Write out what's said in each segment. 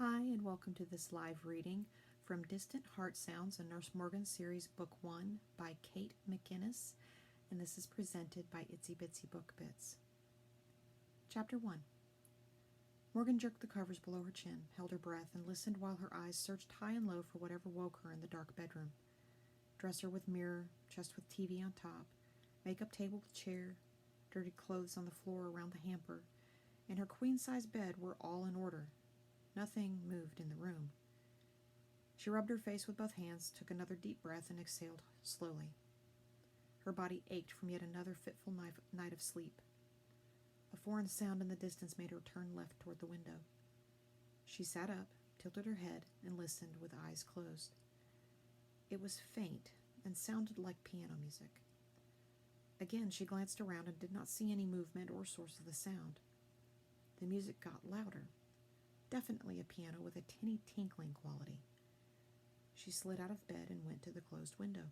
Hi, and welcome to this live reading from Distant Heart Sounds, a Nurse Morgan series, Book 1 by Kate MacInnis, and this is presented by Itsy Bitsy Book Bits. Chapter 1. Morgan jerked the covers below her chin, held her breath, and listened while her eyes searched high and low for whatever woke her in the dark bedroom. Dresser with mirror, chest with TV on top, makeup table with chair, dirty clothes on the floor around the hamper, and her queen-size bed were all in order. Nothing moved in the room. She rubbed her face with both hands, took another deep breath, and exhaled slowly. Her body ached from yet another fitful night of sleep. A foreign sound in the distance made her turn left toward the window. She sat up, tilted her head, and listened with eyes closed. It was faint and sounded like piano music. Again, she glanced around and did not see any movement or source of the sound. The music got louder. Definitely a piano with a tinny tinkling quality. She slid out of bed and went to the closed window.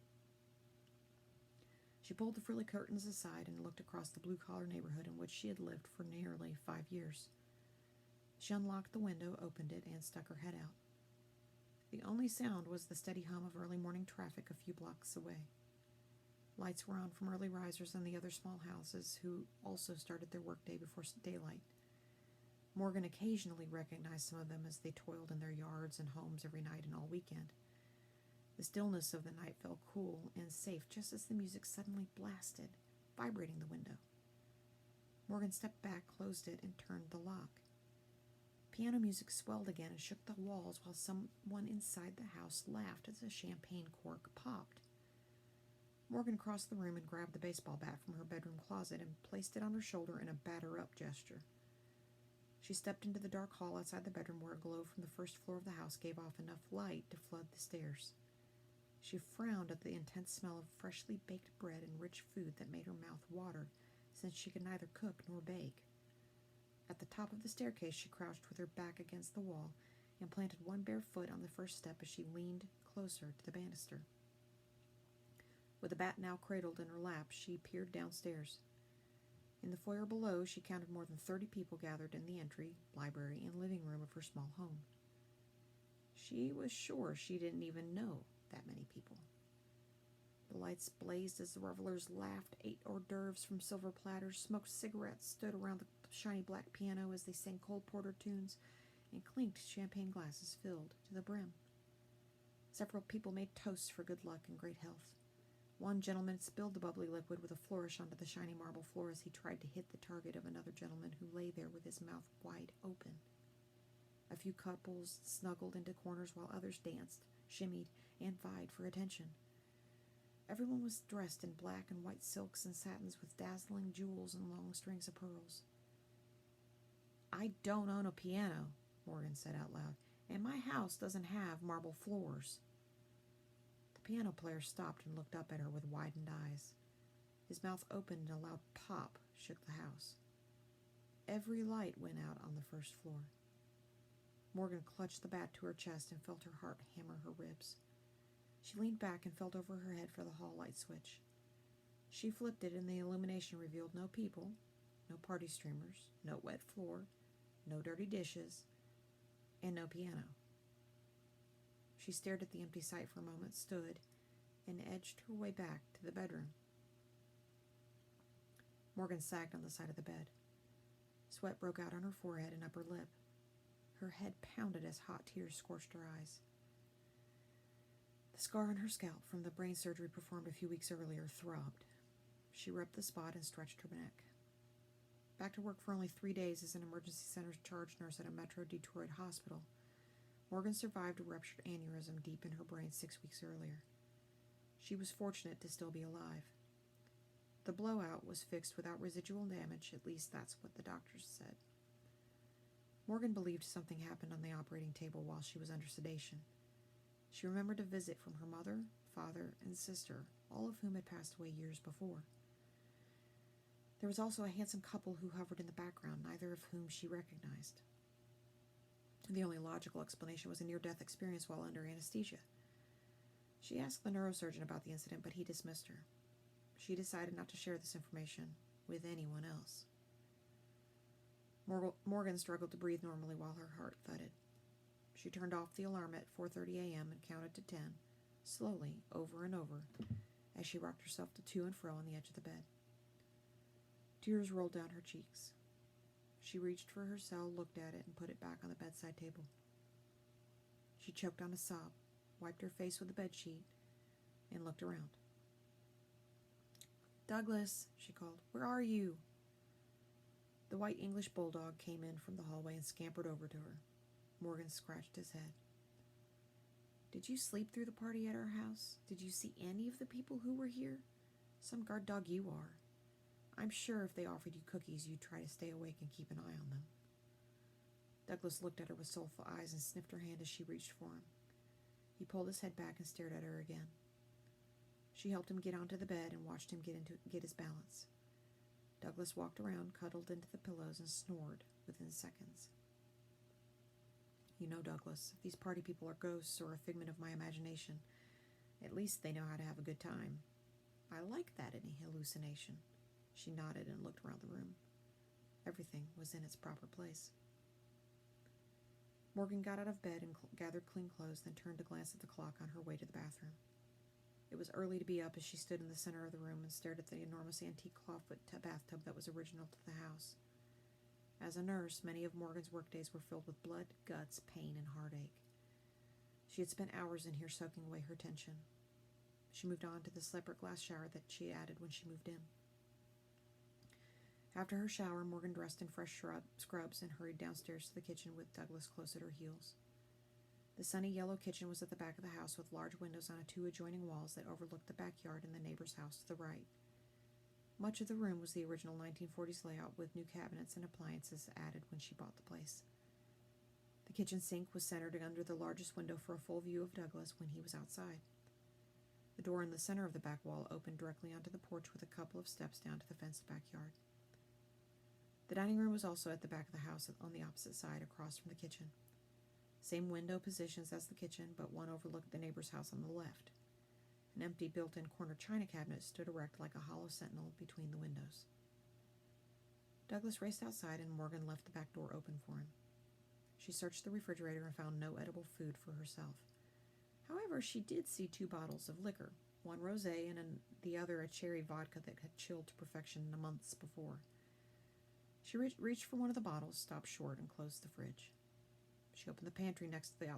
She pulled the frilly curtains aside and looked across the blue-collar neighborhood in which she had lived for nearly 5 years. She unlocked the window, opened it, and stuck her head out. The only sound was the steady hum of early morning traffic a few blocks away. Lights were on from early risers in the other small houses who also started their workday before daylight. Morgan occasionally recognized some of them as they toiled in their yards and homes every night and all weekend. The stillness of the night felt cool and safe just as the music suddenly blasted, vibrating the window. Morgan stepped back, closed it, and turned the lock. Piano music swelled again and shook the walls while someone inside the house laughed as a champagne cork popped. Morgan crossed the room and grabbed the baseball bat from her bedroom closet and placed it on her shoulder in a batter-up gesture. She stepped into the dark hall outside the bedroom where a glow from the first floor of the house gave off enough light to flood the stairs. She frowned at the intense smell of freshly baked bread and rich food that made her mouth water, since she could neither cook nor bake. At the top of the staircase, she crouched with her back against the wall and planted one bare foot on the first step as she leaned closer to the banister. With the bat now cradled in her lap, she peered downstairs. In the foyer below, she counted more than 30 people gathered in the entry, library, and living room of her small home. She was sure she didn't even know that many people. The lights blazed as the revelers laughed, ate hors d'oeuvres from silver platters, smoked cigarettes, stood around the shiny black piano as they sang Cole Porter tunes, and clinked champagne glasses filled to the brim. Several people made toasts for good luck and great health. One gentleman spilled the bubbly liquid with a flourish onto the shiny marble floor as he tried to hit the target of another gentleman who lay there with his mouth wide open. A few couples snuggled into corners while others danced, shimmied, and vied for attention. Everyone was dressed in black and white silks and satins with dazzling jewels and long strings of pearls. "I don't own a piano," Morgan said out loud, "and my house doesn't have marble floors." The piano player stopped and looked up at her with widened eyes. His mouth opened and a loud pop shook the house. Every light went out on the first floor. Morgan clutched the bat to her chest and felt her heart hammer her ribs. She leaned back and felt over her head for the hall light switch. She flipped it and the illumination revealed no people, no party streamers, no wet floor, no dirty dishes, and no piano. She stared at the empty sight for a moment, stood, and edged her way back to the bedroom. Morgan sagged on the side of the bed. Sweat broke out on her forehead and upper lip. Her head pounded as hot tears scorched her eyes. The scar on her scalp from the brain surgery performed a few weeks earlier throbbed. She rubbed the spot and stretched her neck. Back to work for only 3 days as an emergency center charge nurse at a Metro Detroit hospital, Morgan survived a ruptured aneurysm deep in her brain 6 weeks earlier. She was fortunate to still be alive. The blowout was fixed without residual damage, at least that's what the doctors said. Morgan believed something happened on the operating table while she was under sedation. She remembered a visit from her mother, father, and sister, all of whom had passed away years before. There was also a handsome couple who hovered in the background, neither of whom she recognized. The only logical explanation was a near-death experience while under anesthesia. She asked the neurosurgeon about the incident, but he dismissed her. She decided not to share this information with anyone else. Morgan struggled to breathe normally while her heart thudded. She turned off the alarm at 4:30 a.m. and counted to 10, slowly, over and over, as she rocked herself to and fro on the edge of the bed. Tears rolled down her cheeks. She reached for her cell, looked at it, and put it back on the bedside table. She choked on a sob, wiped her face with the bedsheet, and looked around. "Douglas," she called, "where are you?" The white English bulldog came in from the hallway and scampered over to her. Morgan scratched his head. "Did you sleep through the party at our house? Did you see any of the people who were here? Some guard dog you are. I'm sure if they offered you cookies, you'd try to stay awake and keep an eye on them." Douglas looked at her with soulful eyes and sniffed her hand as she reached for him. He pulled his head back and stared at her again. She helped him get onto the bed and watched him get his balance. Douglas walked around, cuddled into the pillows, and snored within seconds. "You know, Douglas, if these party people are ghosts or a figment of my imagination, at least they know how to have a good time. I like that in a hallucination." She nodded and looked around the room. Everything was in its proper place. Morgan got out of bed and gathered clean clothes, then turned to glance at the clock on her way to the bathroom. It was early to be up as she stood in the center of the room and stared at the enormous antique clawfoot bathtub that was original to the house. As a nurse, many of Morgan's workdays were filled with blood, guts, pain, and heartache. She had spent hours in here soaking away her tension. She moved on to the separate glass shower that she added when she moved in. After her shower, Morgan dressed in fresh scrubs and hurried downstairs to the kitchen with Douglas close at her heels. The sunny yellow kitchen was at the back of the house with large windows on 2 adjoining walls that overlooked the backyard and the neighbor's house to the right. Much of the room was the original 1940s layout with new cabinets and appliances added when she bought the place. The kitchen sink was centered under the largest window for a full view of Douglas when he was outside. The door in the center of the back wall opened directly onto the porch with a couple of steps down to the fenced backyard. The dining room was also at the back of the house on the opposite side, across from the kitchen. Same window positions as the kitchen, but one overlooked the neighbor's house on the left. An empty built-in corner china cabinet stood erect like a hollow sentinel between the windows. Douglas raced outside and Morgan left the back door open for him. She searched the refrigerator and found no edible food for herself. However, she did see 2 bottles of liquor, one rosé and the other a cherry vodka that had chilled to perfection months before. She reached for one of the bottles, stopped short, and closed the fridge. She opened the pantry next to the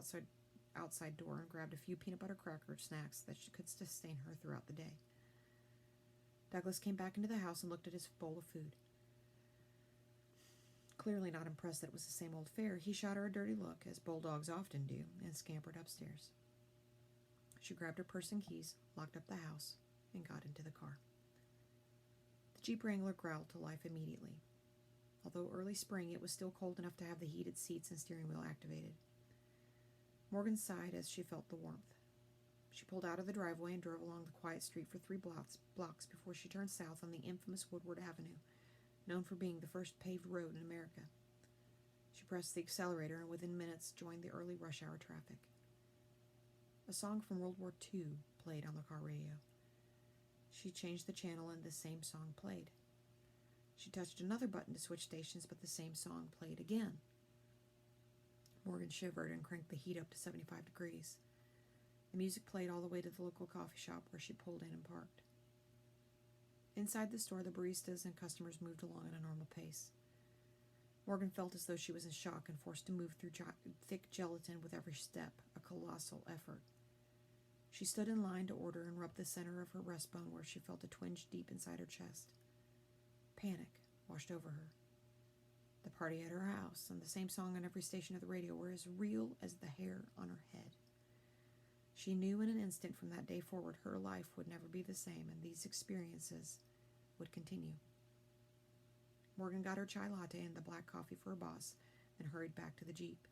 outside door and grabbed a few peanut butter cracker snacks that could sustain her throughout the day. Douglas came back into the house and looked at his bowl of food. Clearly not impressed that it was the same old fare, he shot her a dirty look, as bulldogs often do, and scampered upstairs. She grabbed her purse and keys, locked up the house, and got into the car. The Jeep Wrangler growled to life immediately. Although early spring, it was still cold enough to have the heated seats and steering wheel activated. Morgan sighed as she felt the warmth. She pulled out of the driveway and drove along the quiet street for 3 blocks before she turned south on the infamous Woodward Avenue, known for being the first paved road in America. She pressed the accelerator and within minutes joined the early rush hour traffic. A song from World War II played on the car radio. She changed the channel and the same song played. She touched another button to switch stations, but the same song played again. Morgan shivered and cranked the heat up to 75 degrees. The music played all the way to the local coffee shop where she pulled in and parked. Inside the store, the baristas and customers moved along at a normal pace. Morgan felt as though she was in shock and forced to move through thick gelatin with every step, a colossal effort. She stood in line to order and rubbed the center of her breastbone where she felt a twinge deep inside her chest. Panic washed over her. The party at her house and the same song on every station of the radio were as real as the hair on her head. She knew in an instant from that day forward her life would never be the same, and these experiences would continue. Morgan got her chai latte and the black coffee for her boss and hurried back to the Jeep.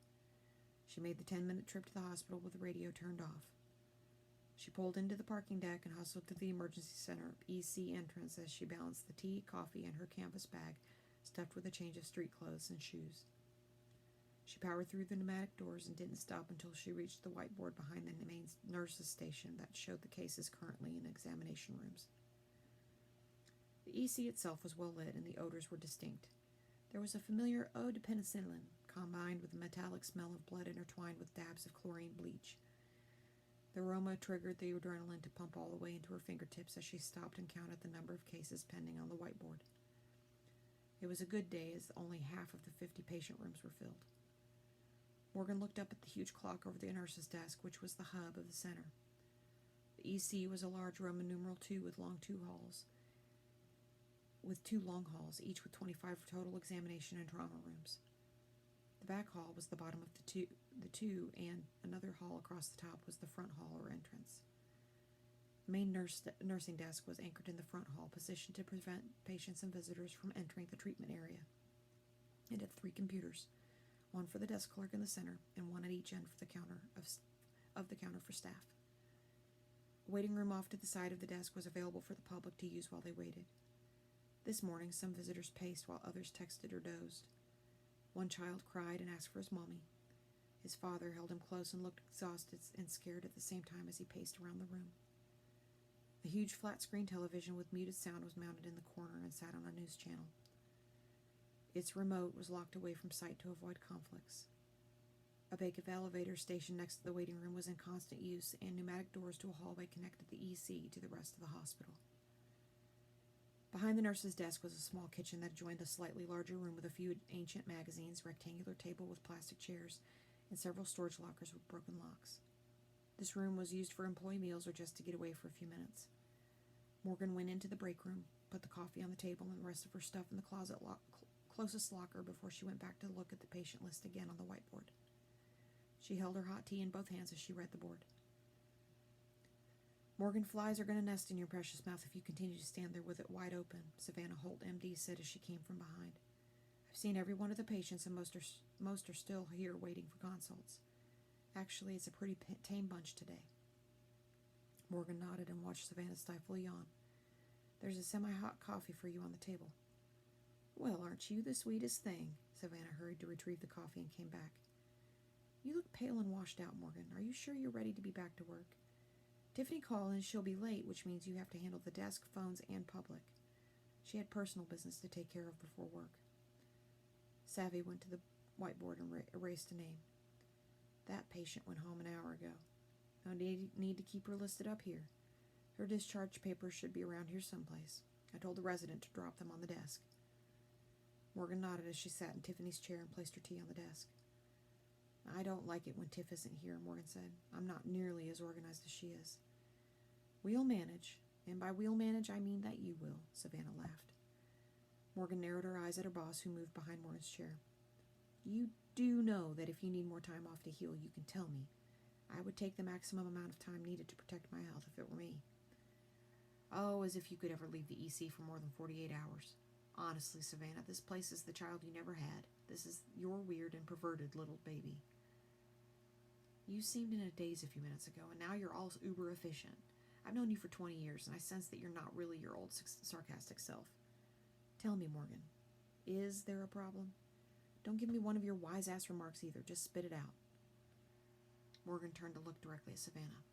She made the 10-minute trip to the hospital with the radio turned off. She pulled into the parking deck and hustled through the emergency center EC entrance as she balanced the tea, coffee, and her canvas bag stuffed with a change of street clothes and shoes. She powered through the pneumatic doors and didn't stop until she reached the whiteboard behind the main nurse's station that showed the cases currently in examination rooms. The EC itself was well lit and the odors were distinct. There was a familiar ode to penicillin combined with the metallic smell of blood intertwined with dabs of chlorine bleach. The aroma triggered the adrenaline to pump all the way into her fingertips as she stopped and counted the number of cases pending on the whiteboard. It was a good day, as only half of the 50 patient rooms were filled. Morgan looked up at the huge clock over the nurse's desk, which was the hub of the center. The EC was a large Roman numeral 2 with two long halls, each with 25 total examination and trauma rooms. The back hall was the bottom of the two, and another hall across the top was the front hall or entrance. The main nursing desk was anchored in the front hall, positioned to prevent patients and visitors from entering the treatment area. It had 3 computers, one for the desk clerk in the center, and one at each end for the counter for staff. A waiting room off to the side of the desk was available for the public to use while they waited. This morning, some visitors paced while others texted or dozed. One child cried and asked for his mommy. His father held him close and looked exhausted and scared at the same time as he paced around the room. A huge flat-screen television with muted sound was mounted in the corner and sat on a news channel. Its remote was locked away from sight to avoid conflicts. A vacant elevator stationed next to the waiting room was in constant use, and pneumatic doors to a hallway connected the EC to the rest of the hospital. Behind the nurse's desk was a small kitchen that adjoined the slightly larger room with a few ancient magazines, rectangular table with plastic chairs, and several storage lockers with broken locks. This room was used for employee meals or just to get away for a few minutes. Morgan went into the break room, put the coffee on the table and the rest of her stuff in the closest locker before she went back to look at the patient list again on the whiteboard. She held her hot tea in both hands as she read the board. Morgan, flies are going to nest in your precious mouth if you continue to stand there with it wide open, Savannah Holt, M.D., said as she came from behind. I've seen every one of the patients, and most are still here waiting for consults. Actually, it's a pretty tame bunch today. Morgan nodded and watched Savannah stifle a yawn. There's a semi-hot coffee for you on the table. Well, aren't you the sweetest thing? Savannah hurried to retrieve the coffee and came back. You look pale and washed out, Morgan. Are you sure you're ready to be back to work? Tiffany called and she'll be late, which means you have to handle the desk, phones, and public. She had personal business to take care of before work. Savvy went to the whiteboard and erased a name. That patient went home an hour ago. No need to keep her listed up here. Her discharge papers should be around here someplace. I told the resident to drop them on the desk. Morgan nodded as she sat in Tiffany's chair and placed her tea on the desk. I don't like it when Tiff isn't here, Morgan said. I'm not nearly as organized as she is. We'll manage, and by we'll manage I mean that you will, Savannah laughed. Morgan narrowed her eyes at her boss, who moved behind Morgan's chair. You do know that if you need more time off to heal, you can tell me. I would take the maximum amount of time needed to protect my health if it were me. Oh, as if you could ever leave the EC for more than 48 hours. Honestly, Savannah, this place is the child you never had. This is your weird and perverted little baby. You seemed in a daze a few minutes ago, and now you're all uber efficient. I've known you for 20 years, and I sense that you're not really your old sarcastic self. Tell me, Morgan, is there a problem? Don't give me one of your wise-ass remarks either. Just spit it out. Morgan turned to look directly at Savannah.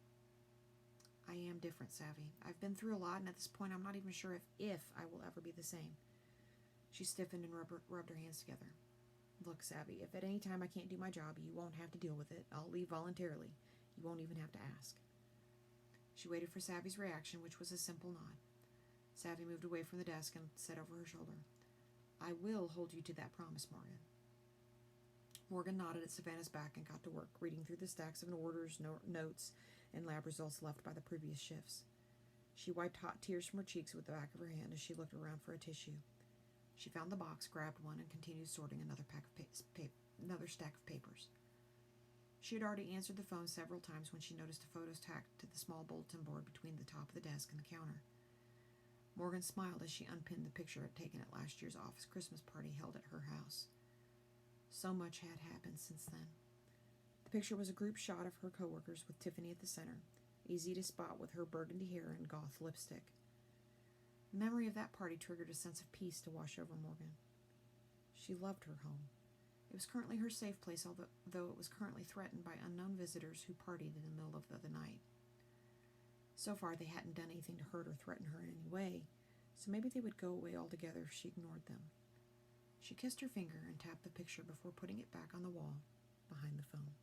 I am different, Savvy. I've been through a lot, and at this point I'm not even sure if I will ever be the same. She stiffened and rubbed her hands together. Look, Savvy, if at any time I can't do my job, you won't have to deal with it. I'll leave voluntarily. You won't even have to ask. She waited for Savvy's reaction, which was a simple nod. Savvy moved away from the desk and said over her shoulder, I will hold you to that promise, Morgan. Morgan nodded at Savannah's back and got to work, reading through the stacks of orders, notes, and lab results left by the previous shifts. She wiped hot tears from her cheeks with the back of her hand as she looked around for a tissue. She found the box, grabbed one, and continued sorting another stack of papers. She had already answered the phone several times when she noticed a photo tacked to the small bulletin board between the top of the desk and the counter. Morgan smiled as she unpinned the picture taken at last year's office Christmas party held at her house. So much had happened since then. The picture was a group shot of her coworkers with Tiffany at the center, easy to spot with her burgundy hair and goth lipstick. The memory of that party triggered a sense of peace to wash over Morgan. She loved her home. It was currently her safe place, although it was currently threatened by unknown visitors who partied in the middle of the night. So far, they hadn't done anything to hurt or threaten her in any way, so maybe they would go away altogether if she ignored them. She kissed her finger and tapped the picture before putting it back on the wall behind the phone.